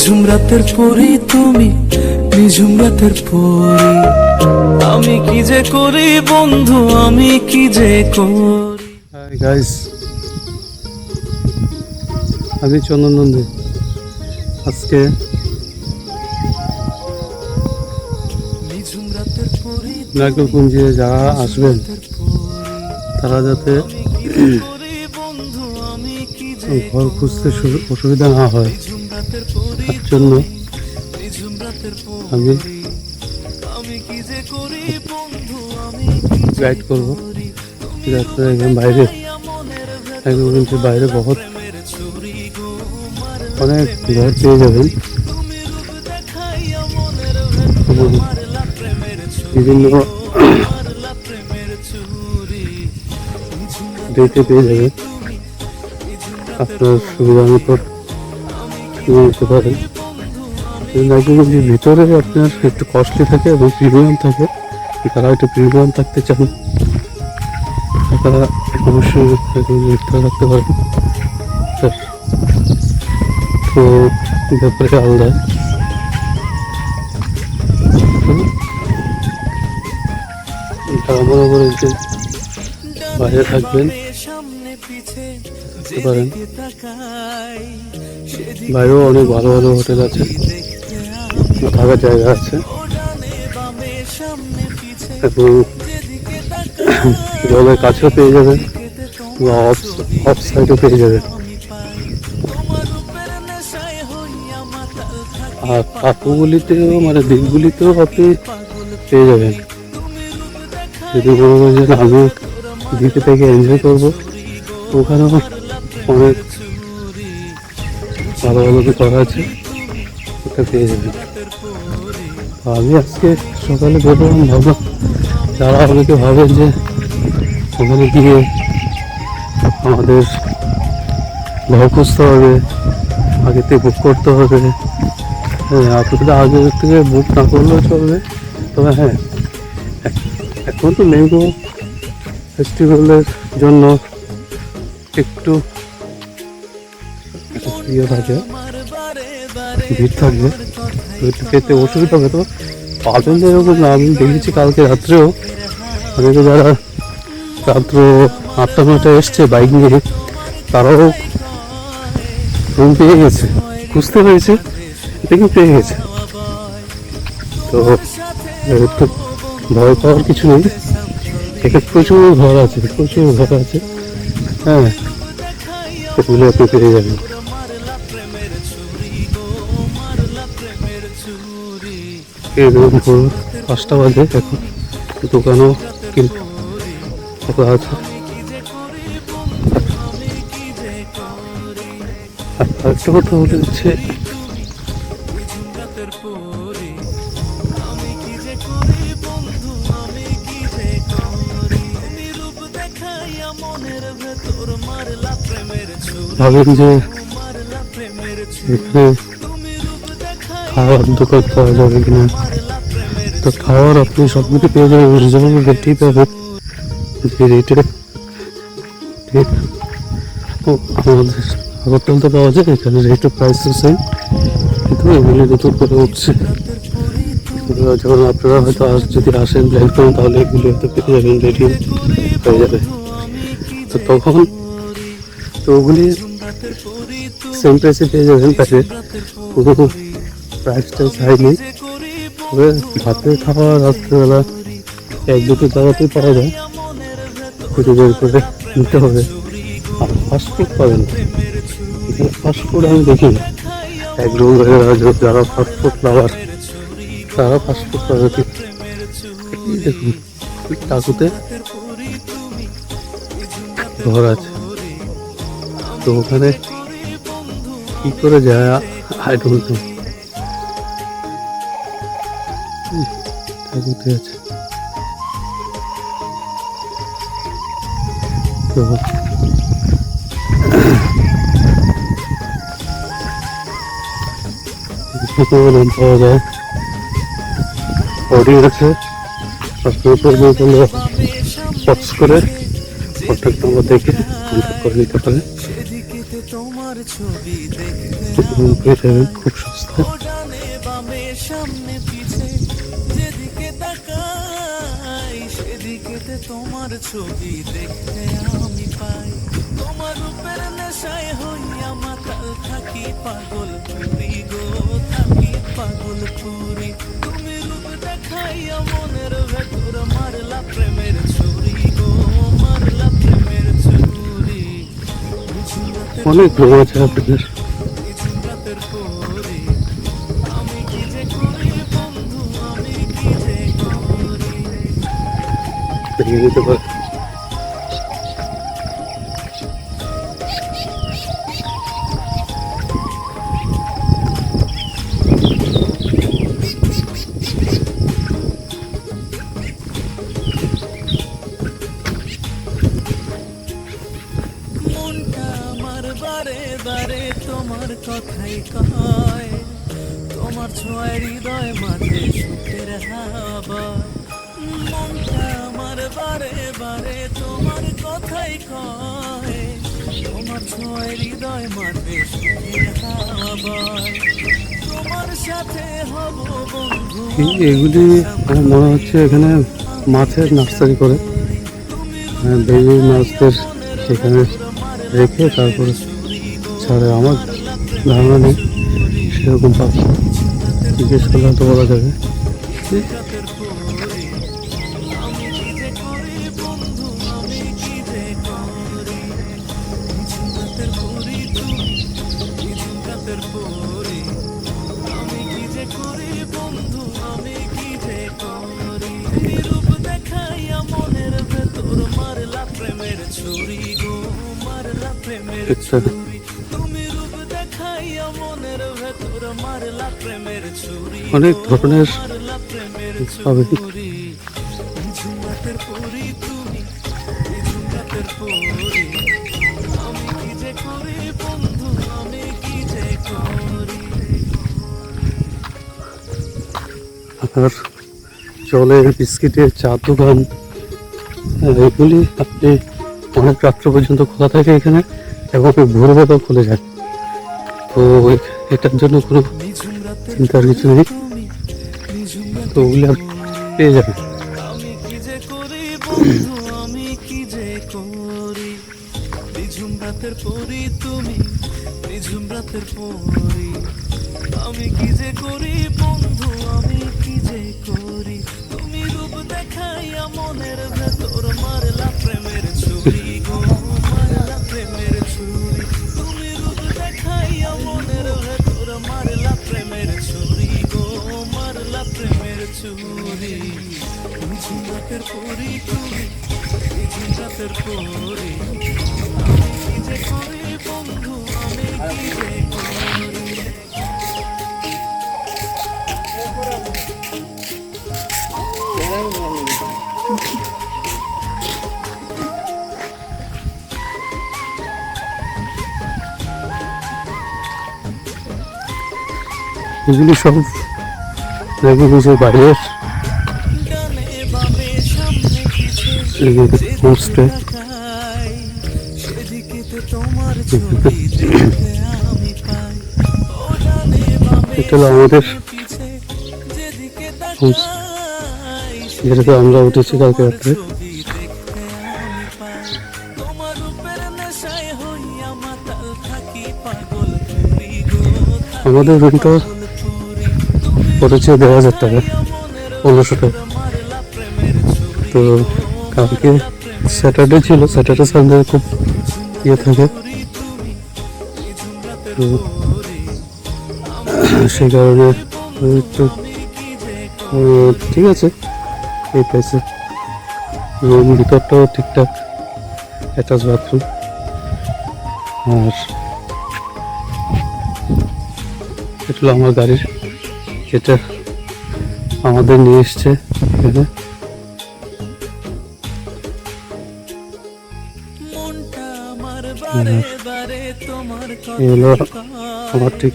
নিঝুম রাতের পরি তুমি, নিঝুম রাতের পরি। আমি কি যে করি বন্ধু, আমি কি যে করি। হাই গাইস, আমি চন্দন নন্দী। আজকে নারকেলকুঞ্জে যারা আসবেন তারা যাতে ঘর খুঁজতে অসুবিধা না হয় তার জন্য আমি গাইড করবো। বাইরে নারকেলকুঞ্জের বাইরে বহুত অনেক ঘর পেয়ে যাবেন এবং বিভিন্ন রেটে পেয়ে যাবেন। আপনার সুবিধা মতো নিতে পারেন। নারকেলকুঞ্জের ভিতরে আপনার একটু কস্টলি থাকে এবং প্রিমিয়াম থাকে। তারা একটু প্রিমিয়াম থাকতে চান তারা অবশ্যই ভিতরে রাখতে পারেন। তো ব্যাপারে আলাদা। বরাবর একটু বাইরে থাকবেন পারেন। বাইরেও অনেক ভালো ভালো হোটেল আছে, থাকার জায়গা আছে এবং জলের কাছেও পেয়ে যাবেন বা অফ সাইডও পেয়ে যাবেন। আর কাকুগুলিতেও মানে দ্বীপগুলিতেও আপনি পেয়ে যাবেন। যদি মনে করেন যে আমি দ্বীপে থেকে এনজয় করবো, ওখানেও অনেক ভালো ভালো করা আছে, ওটা পেয়ে যাবেন। আমি আজকে সকালে বেরোলাম, ভাবলাম যারা অনেকে ভাবেন যে ওখানে গিয়ে আমাদের ঘর খুঁজতে হবে, আগে থেকে বুক করতে হবে। হ্যাঁ, আপনাদের আগে থেকে বুক না করলেও চলবে। তবে হ্যাঁ, এখন তো ম্যাঙ্গো ফেস্টিভ্যালের জন্য একটু ইয়ে থাকে, ভিড় থাকবে, তো একটু পেতে অসুবিধা হবে। তো পাবেন যে এরকম না, আমি দেখেছি কালকে রাত্রেও অনেকে যারা রাত্র 8টা-9টায় এসছে বাইক নিয়ে, তারাও রুম পেয়ে গেছে, খুঁজতে পেরেছে, দেখে পেয়ে গেছে। তো একটু ভয় পাওয়ার কিছু নেই, এখানে প্রচুর ঘর আছে, প্রচুর ঘর আছে। হ্যাঁ, এগুলো আপনি পেয়ে যাবেন। ভোর 5টা বাজে এখন, দোকানও কিন্তু খোলা আছে। আরেকটা কথা বলে দিচ্ছে, ভাবেন যে এখানে খাওয়ার দোকান পাওয়া যাবে কিনা, তো খাওয়ার আপনি সব কিছু পেয়ে যাবেন, রিজনেবল রেটেই পাবেন। যে রেটে আমাদের আগরতলাতে পাওয়া যায়, এখানে রেট প্রাইস সেম, কিন্তু এগুলি নতুন করে উঠছে। যখন আপনারা হয়তো যদি আসেন প্ল্যান করেন, তাহলে এগুলি হয়তো পেয়ে যাবেন, রেডি হয়ে যাবে। তো তখন তো ওগুলি সেম প্রাইসে পেয়ে যাবেন, তাতে কোনো প্রাইস টাইস হাই নেই। তবে ভাতের খাওয়া রাত্রেবেলা 1-2টো জায়গাতেই পাওয়া যায়, খুঁজে বের করে নিতে হবে। আর ফাস্টফুড পাবেন, এখানে ফাস্টফুড আমি দেখি একদম যারা ফাস্টফুড লাভার তারা ফাস্টফুড পাবে। দেখুন টাকুতে ঘর আছে, তো ওখানে কি করে যায় আই ডোন্ট নো। টাকুতে আছে, তো পাওয়া যায়, অডিও আছে। আপনার প্রয়োজন হলে পক্স করে কন্ট্যাক্ট নাম্বার দেখে কন্ট্যাক্ট করে নিতে পারেন। তোমার ছবি দেখতে এটা খুব সস্তা। ও ডানে বামে সামনে পিছে যেদিকে তাকাই সেদিকেতে তোমার ছবি দেখতে আমি পাই। তোমার রূপের নেশায় হইয়া মাতাল থাকি পাগল পুরি গো, থাকি পাগল পুরি। তুমি রূপ দেখাইয়া মনের ভেতর মারলা প্রেমের ছুরি গো, মারলা প্রেমের ছুরি। অনেক রুম আছে আপনাদের। রাতের পরে আমি কি যে করি বন্ধু, আমি কি যে করি। দেখে নিতে পারে। মনটা আমার বারে বারে তোমার কথাই কয়, তোমার ছোঁয়ায় হৃদয় মাঝে সুখের হাওয়া। মনটা আমার বারে বারে তোমার কথাই কয়, তোমার ছোঁয়ায় হৃদয় মাঝে সুখের হাওয়া। তোমার সাথে হব বন্ধু এগুলি আমার মনে হচ্ছে এখানে মাছের নার্সারি করে, বেবি মাছদের এখানে রেখে তারপরে ছাড়ে। আমার ধারণা নেই সেরকম পাখি, জিজ্ঞেস করলে তো বলা যাবে। রাতের পরে আমি কি যে করি বন্ধু, আমি কি যে করি। রাতের পরে তুমি রাতের পরে আমি কি যে করি বন্ধু, আমি কি যে করি। রূপ দেখাইয়া মনের ভেতর মারলা প্রেমের ছুরি গো, মারলা প্রেমের আচ্ছা, ছুরি। তুমি রূপ দেখাইয়া মনের ভেতর মারলা প্রেমের ছুরি অনেক গো, ধরনের মারলা প্রেমের পাবে। ছুরি। রাতের পরে তুমি রাতের পরে আমি কি যে করি বন্ধু, আমি কি যে করি। আপনার জলের বিস্কিটের চার দোকান, এগুলি আপনি অনেক রাত্র পর্যন্ত খোলা থাকে এখানে, এবং ভোরবেলাও খুলে যায়। তো এটার জন্য কোনো নিঝুম রাতের চিন্তার কিছু নেই, তুমি নিঝুম তো ওগুলি আপনি পেয়ে যাবেন। আমি কি যে করি বন্ধু, আমি কি যে করি। নিঝুম রাতের পরি তুমি নিঝুম রাতের পরি আমি কি যে করি বন্ধু, আমি কি যে করি। তুমি রূপ দেখাইয়া মনের ভেতর মারলা প্রেমের ছুরি গো, মারলা প্রেমের ছুরি। তুমি রূপ দেখাইয়া মনের ভেতর মারলা প্রেমের ছুরি গো, মারলা প্রেমের ছুরি। নিঝুম রাতের পরি তুমি নিঝুম রাতের পরি আমি কি যে করি বন্ধু, আমি কি যে করি। এগুলি সব রেগুলেশন বাইরের ডানে বামে সামনে পিছে হোমস্টে। তাকাই সেদিকেতে তোমার ছবি দেখতে আমি পাই। ও ডানে বামে এটা হলো আমাদের পিছে যেদিকে হোমস্টে, তাকাই যেটাতে আমরা উঠেছি কালকে রাত্রে। ছবি দেখতে আমি পাই। তোমার রূপের নেশায় হইয়া মাতাল থাকি পাগল পুরি গো, থাকি আমাদের রুমটা পাগল পুরি। পড়েছে 2000 টাকা, 1500 টাকা। মারলা প্রেমের ছুরি তো কালকে স্যাটারডে ছিল, স্যাটারডে সানডে খুব ইয়ে থাকে, তো সেই কারণে একটু ঠিক আছে এই প্রাইসে। রুম ভিতরটাও ঠিকঠাক, অ্যাটাচ বাথরুম। আর এটা হলো আমার গাড়ির, যেটা আমাদের নিয়ে এসছে এখানে। মনটা আমার বারে বারে তোমার এই হলো কথা আমার ঠিক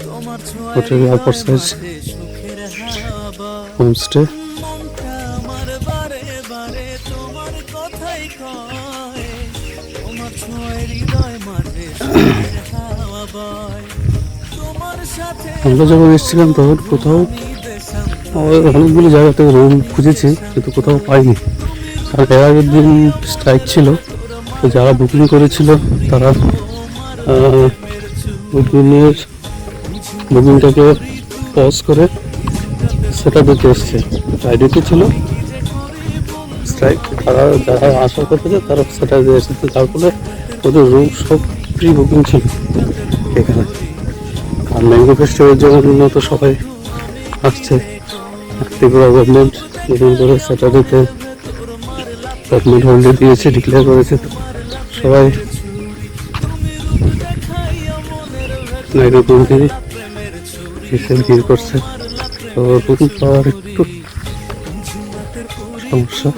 তোমার ছোঁয়ায় হোটেলের অপর সাইড মাঝে সুখের হাওয়া। হোমস্টে। মনটা আমার বারে বারে তোমার কথাই কয়, তোমার তোমার ছোঁয়ায় হৃদয় মাঝে সুখের হাওয়া বয় তোমার সাথে আমরা যখন এসেছিলাম তখন কোথাও অনেকগুলো জায়গাতে রুম খুঁজেছি কিন্তু কোথাও পাইনি। আর এর আগের দিন স্ট্রাইক ছিল, তো যারা বুকিং করেছিল তারা বুকিংটাকে পজ করে সেটা দিতে এসছে। ফ্রাইডেতে ছিল স্ট্রাইক, তারা যারা আসার কথা ছিল তারা সেটা দিয়ে এসেছে, তার ফলে ওদের রুম সব প্রি বুকিং ছিল এখানে। আর ম্যাঙ্গো ফেস্টিভ্যালের জন্য তো সবাই আসছে। ত্রিপুরা গভর্নমেন্ট নতুন করে স্যাটারডেতে গভর্নমেন্ট হলিডে দিয়েছে, ডিক্লেয়ার করেছে, তো সবাই নাইরকম থেকে এসে ভিড় করছে। তো রুম পাওয়ার একটু সমস্যা।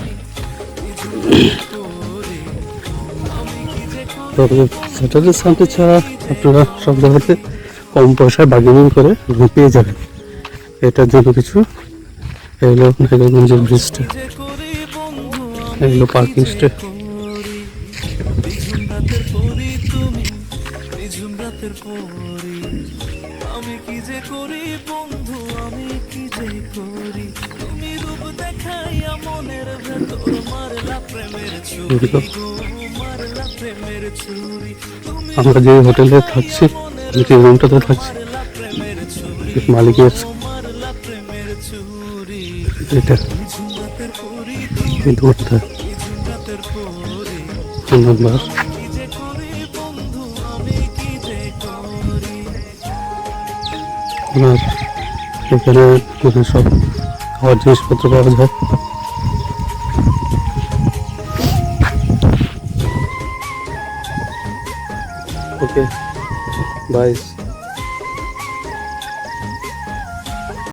তবে স্যাটারডে সানডে ছাড়া আপনারা সব জায়গাতে কম পয়সায় বার্গেনিং করে রুম পেয়ে যাবেন। এটার জন্য কিছু এগুলো নাইরগঞ্জের ব্রিজটা, এগুলো পার্কিং স্টে। আমি কি যে করি বন্ধু, আমি কি যে করি, তুমি রূপ দেখাইয়া মনের ভেতর মারলা প্রেমের ছুরি গো, মারলা প্রেমের ছুরি। তুমি আমরা যে হোটেলে থাকছি, যে রুমটাতে থাকছি, প্রেমের ছুরি, মালিকের মারলা প্রেমের ছুরি। এটা ঝুমরাতের পরি এই দোকানটা ঝুমরাতের পরি, ফোন নাম্বার। কি যে করি বন্ধু, আমি কি যে করি। আর এখানে মানে সব খাওয়ার জিনিসপত্র পাওয়া যায়। Okay bye.